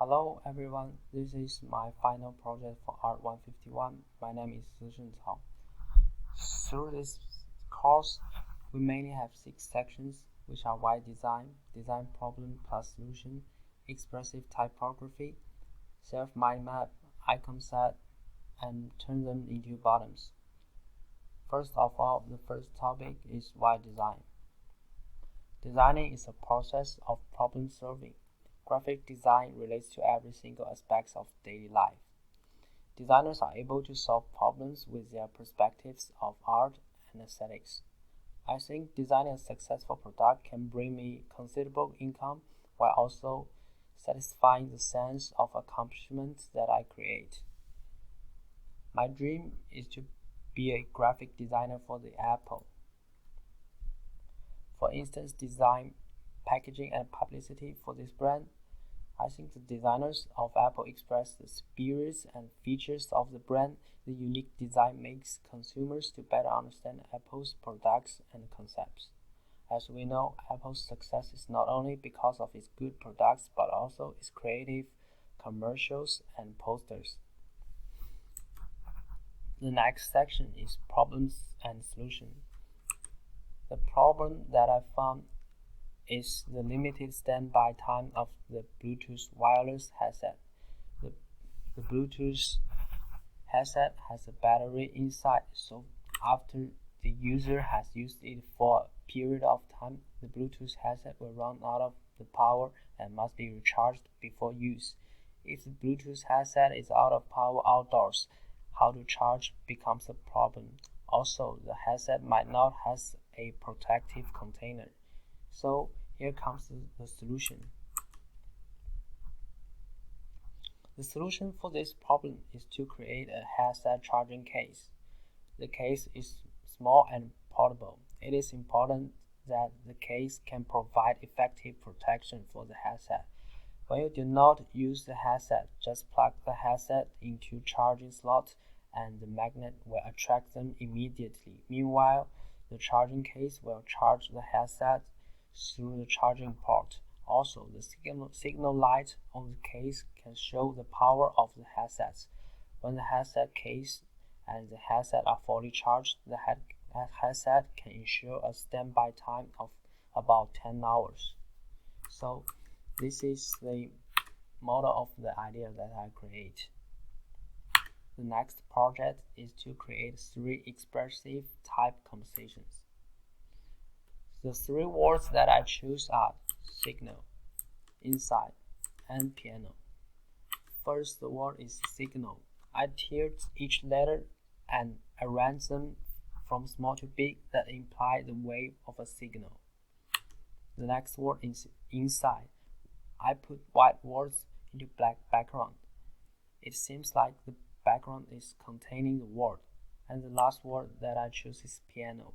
Hello everyone, this is my final project for Art 151. My name is Sisheng. Through this course, we mainly have 6 sections, which are why design, design problem plus solution, expressive typography, self-mind map, icon set, and turn them into bottoms. First of all, the first topic is why design. Designing is a process of problem solving. Graphic design relates to every single aspect of daily life. Designers are able to solve problems with their perspectives of art and aesthetics. I think designing a successful product can bring me considerable income while also satisfying the sense of accomplishment that I create. My dream is to be a graphic designer for the Apple. For instance, design, packaging, and publicity for this brand. I think the designers of Apple express the spirits and features of the brand. The unique design makes consumers to better understand Apple's products and concepts. As we know, Apple's success is not only because of its good products, but also its creative commercials and posters. The next section is problems and solutions. The problem that I found is the limited standby time of the Bluetooth wireless headset. The Bluetooth headset has a battery inside, so after the user has used it for a period of time, the Bluetooth headset will run out of the power and must be recharged before use. If the Bluetooth headset is out of power outdoors, how to charge becomes a problem. Also, the headset might not have a protective container. So here comes the solution. The solution for this problem is to create a headset charging case. The case is small and portable. It is important that the case can provide effective protection for the headset. When you do not use the headset, just plug the headset into charging slot and the magnet will attract them immediately. Meanwhile, the charging case will charge the headset through the charging port. Also, the signal light on the case can show the power of the headsets. When the headset case and the headset are fully charged, the headset can ensure a standby time of about 10 hours. So, this is the model of the idea that I create. The next project is to create 3 expressive type compositions. The 3 words that I choose are signal, inside, and piano. First word is signal. I tiered each letter and arranged them from small to big that imply the wave of a signal. The next word is inside. I put white words into black background. It seems like the background is containing the word. And the last word that I choose is piano.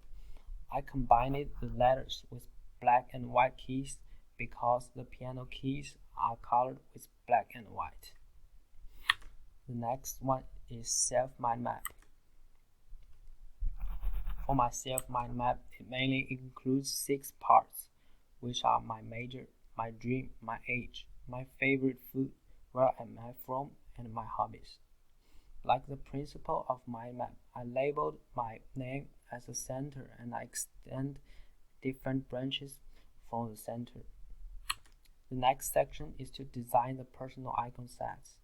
I combined the letters with black and white keys because the piano keys are colored with black and white. The next one is self-mind map. For my self-mind map, it mainly includes 6 parts, which are my major, my dream, my age, my favorite food, where am I from, and my hobbies. Like the principle of mind map, I labeled my name as a center and I extend different branches from the center. The next section is to design the personal icon sets.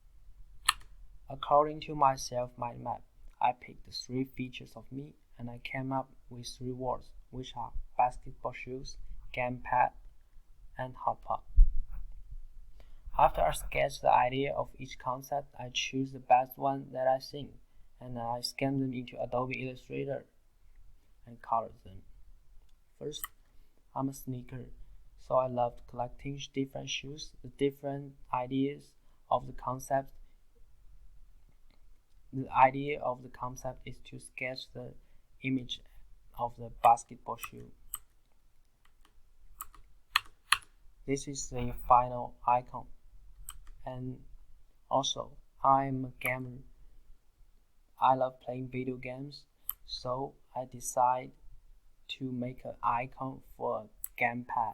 According to my self-mind map, I picked 3 features of me and I came up with 3 words, which are basketball shoes, gamepad, and hot pot. After I sketch the idea of each concept, I choose the best one that I think, and I scan them into Adobe Illustrator and color them. First, I'm a sneaker, so I loved collecting different shoes. The different ideas of the concept. The idea of the concept is to sketch the image of the basketball shoe. This is the final icon. And also, I'm a gamer. I love playing video games, so I decide to make an icon for a gamepad.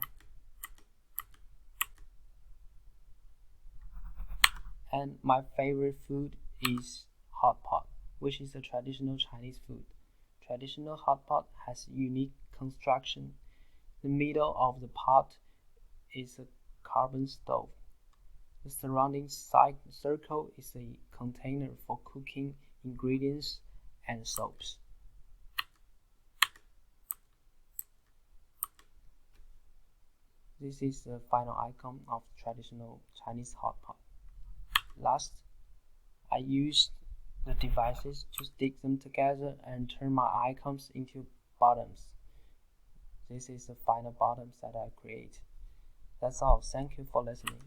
And my favorite food is hot pot, which is a traditional Chinese food. Traditional hot pot has unique construction. The middle of the pot is a carbon stove. The surrounding circle is a container for cooking ingredients and soaps. This is the final icon of traditional Chinese hot pot. Last, I used the devices to stick them together and turn my icons into buttons. This is the final buttons that I create. That's all. Thank you for listening.